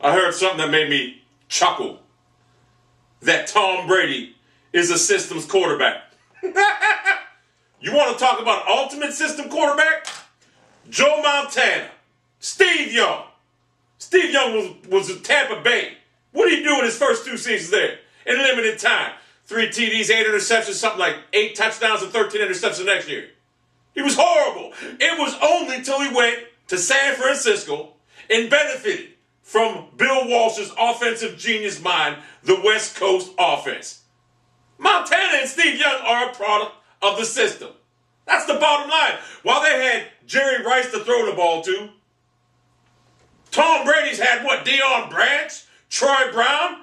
I heard something that made me chuckle. That Tom Brady is a systems quarterback. You want to talk about ultimate system quarterback? Joe Montana, Steve Young. Steve Young was in Tampa Bay. What did he do in his first 2 seasons there? In limited time. 3 TDs, 8 interceptions, something like 8 touchdowns and 13 interceptions next year. He was horrible. It was only until he went to San Francisco and benefited from Bill Walsh's offensive genius mind, the West Coast offense. Montana and Steve Young are a product of the system. That's the bottom line. While they had Jerry Rice to throw the ball to, Tom Brady's had what? Deion Branch, Troy Brown,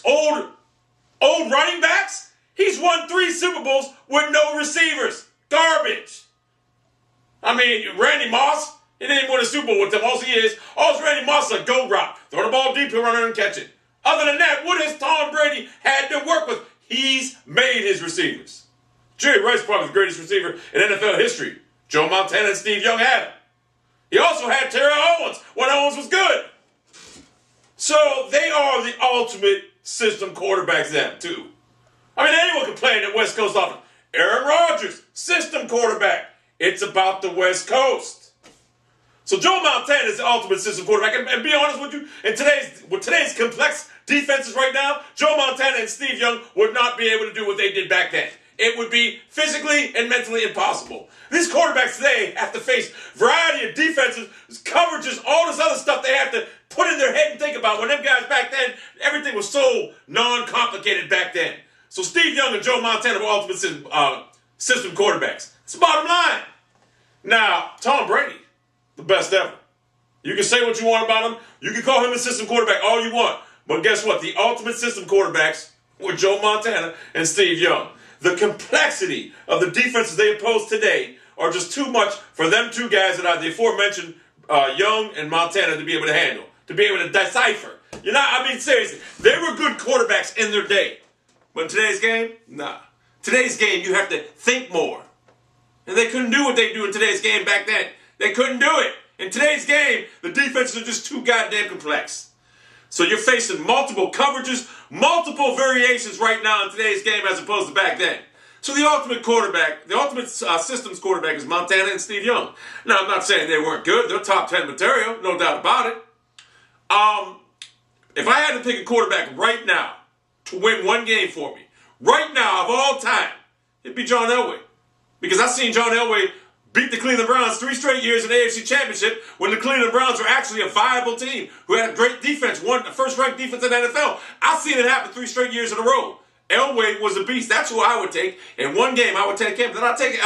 old running backs. He's won 3 Super Bowls with no receivers. Garbage. I mean, Randy Moss, he didn't even win a Super Bowl with them. All Randy Moss is a go route. Throw the ball deep, he'll run and catch it. Other than that, what has Tom Brady had to work with? He's made his receivers. Jerry Rice probably the greatest receiver in NFL history. Joe Montana and Steve Young had him. He also had Terrell Owens when Owens was good. So they are the ultimate system quarterbacks then, too. I mean, anyone can play in the West Coast offense. Aaron Rodgers, system quarterback. It's about the West Coast. So Joe Montana is the ultimate system quarterback. And be honest with you, with today's complex defenses right now, Joe Montana and Steve Young would not be able to do what they did back then. It would be physically and mentally impossible. These quarterbacks today have to face a variety of defenses, coverages, all this other stuff they have to put in their head and think about. When them guys back then, everything was so non-complicated back then. So Steve Young and Joe Montana were ultimate system quarterbacks. It's the bottom line. Now, Tom Brady, the best ever. You can say what you want about him. You can call him a system quarterback all you want. But guess what? The ultimate system quarterbacks were Joe Montana and Steve Young. The complexity of the defenses they oppose today are just too much for them 2 guys that are the aforementioned Young and Montana to be able to handle, to be able to decipher. Seriously, they were good quarterbacks in their day. But in today's game, nah. Today's game, you have to think more. And they couldn't do what they do in today's game back then. They couldn't do it. In today's game, the defenses are just too goddamn complex. So you're facing multiple coverages, multiple variations right now in today's game as opposed to back then. So the ultimate quarterback, the ultimate systems quarterback is Montana and Steve Young. Now, I'm not saying they weren't good. They're top 10 material, no doubt about it. If I had to pick a quarterback right now to win 1 game for me, right now of all time, it'd be John Elway. Because I've seen John Elway beat the Cleveland Browns 3 straight years in the AFC Championship when the Cleveland Browns were actually a viable team who had a great defense, won the first-ranked defense in the NFL. I've seen it happen 3 straight years in a row. Elway was a beast. That's who I would take. In 1 game, I would take him. Then I'd take,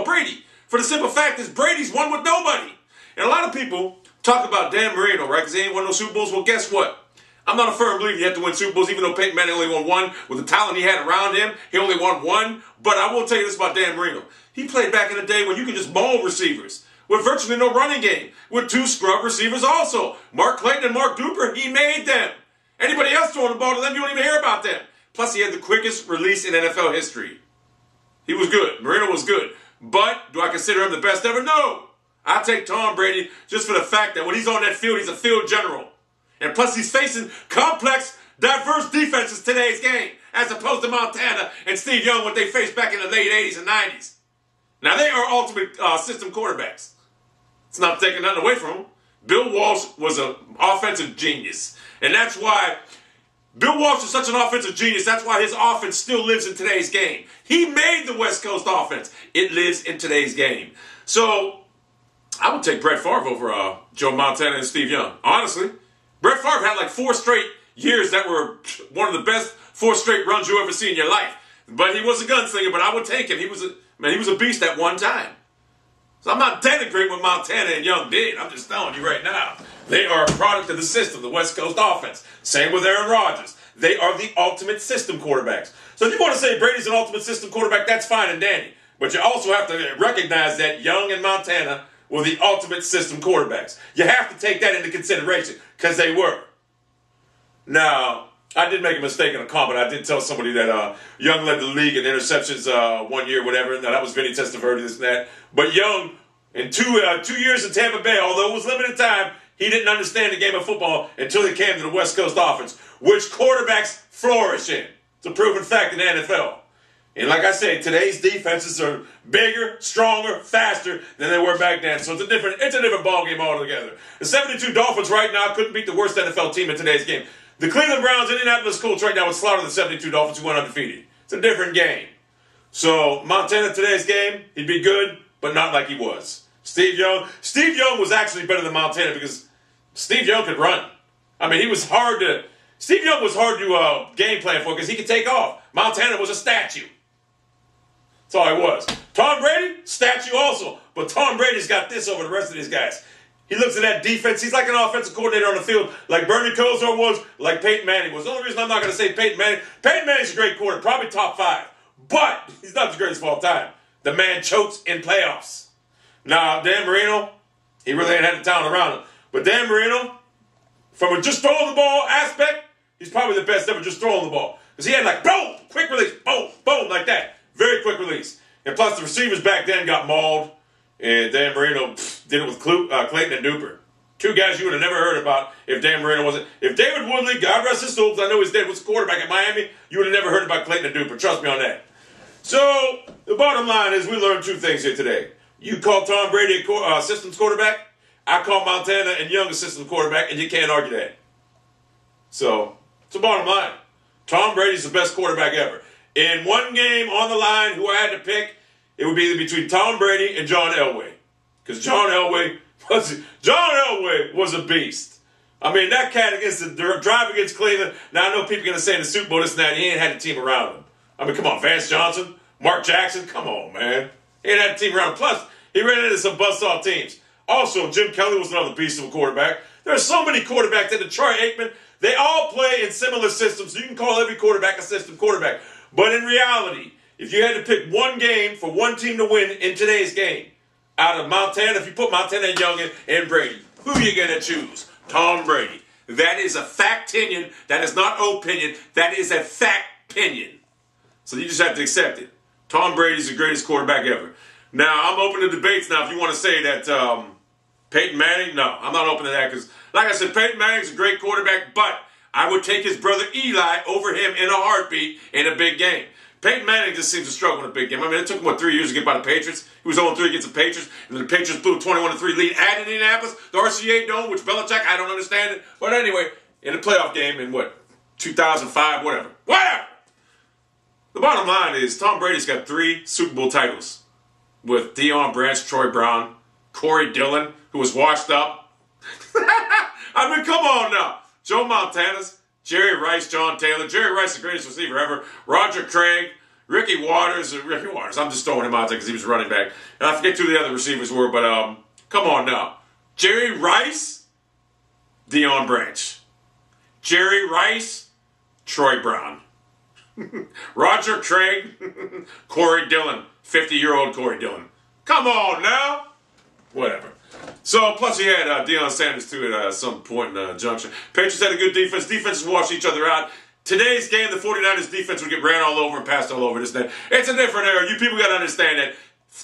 Brady. For the simple fact is Brady's won with nobody. And a lot of people talk about Dan Marino, right? Because he ain't won no Super Bowls. Well, guess what? I'm not a firm believer you have to win Super Bowls, even though Peyton Manning only won 1. With the talent he had around him, he only won 1. But I will tell you this about Dan Marino. He played back in the day when you could just maul receivers with virtually no running game, with 2 scrub receivers also. Mark Clayton and Mark Duper, he made them. Anybody else throwing the ball to them, you don't even hear about them. Plus, he had the quickest release in NFL history. He was good. Marino was good. But do I consider him the best ever? No. I take Tom Brady just for the fact that when he's on that field, he's a field general. And plus, he's facing complex, diverse defenses today's game, as opposed to Montana and Steve Young, what they faced back in the late 80s and 90s. Now, they are ultimate system quarterbacks. It's not taking nothing away from them. Bill Walsh was an offensive genius. And that's why Bill Walsh is such an offensive genius. That's why his offense still lives in today's game. He made the West Coast offense. It lives in today's game. So, I would take Brett Favre over Joe Montana and Steve Young. Honestly, Brett Favre had like 4 straight years that were one of the best 4 straight runs you ever see in your life. But he was a gunslinger, but I would take him. He was a beast at one time. So I'm not denigrating what Montana and Young did. I'm just telling you right now. They are a product of the system, the West Coast offense. Same with Aaron Rodgers. They are the ultimate system quarterbacks. So if you want to say Brady's an ultimate system quarterback, that's fine and dandy. But you also have to recognize that Young and Montana were the ultimate system quarterbacks. You have to take that into consideration because they were. Now, I did make a mistake in a comment. I did tell somebody that Young led the league in interceptions 1 year, whatever. Now, that was Vinny Testaverde, this and that. But Young, in two years in Tampa Bay, although it was limited time, he didn't understand the game of football until he came to the West Coast offense, which quarterbacks flourish in. It's a proven fact in the NFL. And like I say, today's defenses are bigger, stronger, faster than they were back then. So it's a different ballgame altogether. The 72 Dolphins right now couldn't beat the worst NFL team in today's game. The Cleveland Browns, Indianapolis Colts right now would slaughter the 72 Dolphins who went undefeated. It's a different game. So Montana today's game, he'd be good, but not like he was. Steve Young was actually better than Montana because Steve Young could run. I mean, Steve Young was hard to game plan for because he could take off. Montana was a statue. That's all he was. Tom Brady, statue also. But Tom Brady's got this over the rest of these guys. He looks at that defense. He's like an offensive coordinator on the field, like Bernie Kosar was, like Peyton Manning was. The only reason I'm not going to say Peyton Manning's a great quarterback, probably top 5. But he's not the greatest of all time. The man chokes in playoffs. Now, Dan Marino, he really ain't had the talent around him. But Dan Marino, from a just throwing the ball aspect, he's probably the best ever just throwing the ball. Because he had like, boom, quick release, boom, boom, like that. Very quick release. And plus, the receivers back then got mauled. And Dan Marino did it with Clayton and Duper. 2 guys you would have never heard about if Dan Marino wasn't. If David Woodley, God rest his soul, I know he's dead, was quarterback at Miami, you would have never heard about Clayton and Duper. Trust me on that. So, the bottom line is we learned 2 things here today. You call Tom Brady a systems quarterback. I call Montana and Young a systems quarterback, and you can't argue that. So, it's the bottom line. Tom Brady's the best quarterback ever. In one game on the line, who I had to pick, it would be either between Tom Brady and John Elway. Because John Elway was a beast. I mean, that cat against the drive against Cleveland. Now, I know people are going to say in the Super Bowl this and that, he ain't had a team around him. I mean, come on, Vance Johnson, Mark Jackson, come on, man. He ain't had a team around him. Plus, he ran into some buzzsaw teams. Also, Jim Kelly was another beast of a quarterback. There are so many quarterbacks at Troy Aikman. They all play in similar systems, so you can call every quarterback a system quarterback. But in reality, if you had to pick one game for one team to win in today's game, out of Montana, if you put Montana and Young and Brady, who are you going to choose? Tom Brady. That is a fact opinion. That is not opinion. That is a fact opinion. So you just have to accept it. Tom Brady's the greatest quarterback ever. Now, I'm open to debates now if you want to say that Peyton Manning. No, I'm not open to that because, like I said, Peyton Manning's a great quarterback, but I would take his brother Eli over him in a heartbeat in a big game. Peyton Manning just seems to struggle in a big game. I mean, it took him, 3 years to get by the Patriots? He was 0-3 against the Patriots, and then the Patriots blew a 21-3 lead at Indianapolis, the RCA Dome, which Belichick, I don't understand it. But anyway, in a playoff game in 2005, whatever. The bottom line is Tom Brady's got 3 Super Bowl titles with Deion Branch, Troy Brown, Corey Dillon, who was washed up. I mean, come on now. Joe Montana's, Jerry Rice, John Taylor. Jerry Rice, the greatest receiver ever. Roger Craig, Ricky Waters. I'm just throwing him out there because he was running back. And I forget who the other receivers were, but come on now. Jerry Rice, Deion Branch. Jerry Rice, Troy Brown. Roger Craig, Corey Dillon. 50-year-old Corey Dillon. Come on now. Whatever. So, plus he had Deion Sanders, too, at some point in the junction. Patriots had a good defense. Defenses washed each other out. Today's game, the 49ers defense would get ran all over and passed all over. This and that. It's a different era. You people got to understand that.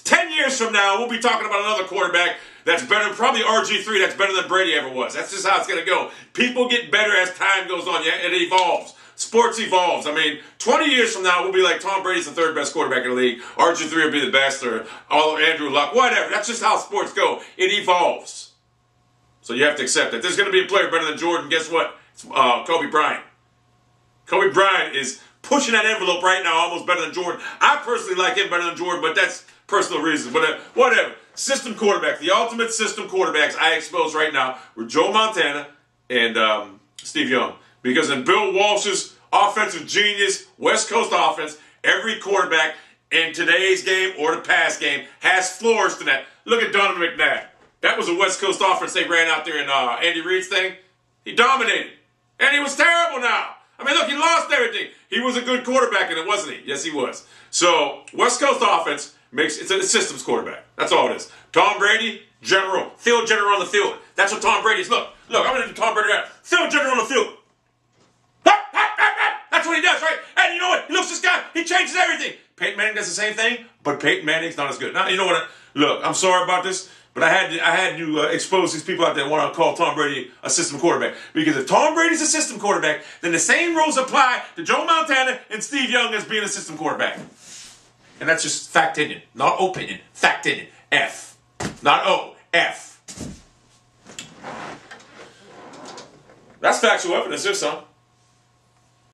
10 years from now, we'll be talking about another quarterback that's better, probably RG3, that's better than Brady ever was. That's just how it's going to go. People get better as time goes on. Yeah, it evolves. Sports evolves. I mean, 20 years from now, we'll be like Tom Brady's the 3rd best quarterback in the league. RG3 will be the best, or Andrew Luck, whatever. That's just how sports go. It evolves. So you have to accept that. There's going to be a player better than Jordan. Guess what? It's Kobe Bryant. Kobe Bryant is pushing that envelope right now, almost better than Jordan. I personally like him better than Jordan, but that's personal reasons. But whatever. System quarterback. The ultimate system quarterbacks I expose right now were Joe Montana and Steve Young. Because in Bill Walsh's offensive genius, West Coast offense, every quarterback in today's game or the past game has flourished in that. Look at Donovan McNabb. That was a West Coast offense they ran out there in Andy Reid's thing. He dominated. And he was terrible now. I mean, look, he lost everything. He was a good quarterback in it, wasn't he? Yes, he was. So, West Coast offense it's a systems quarterback. That's all it is. Tom Brady, general. Field general on the field. That's what Tom Brady is. Look, I'm going to do Tom Brady right now. Field general on the field. That's what he does, right? And you know what? He looks this guy. He changes everything. Peyton Manning does the same thing, but Peyton Manning's not as good. Now, you know what? Look, I'm sorry about this, But I had to expose these people out there that want to call Tom Brady a system quarterback. Because if Tom Brady's a system quarterback, then the same rules apply to Joe Montana and Steve Young as being a system quarterback. And that's just fact opinion, not opinion. Fact opinion. F. Not O. F. That's factual evidence, there's some.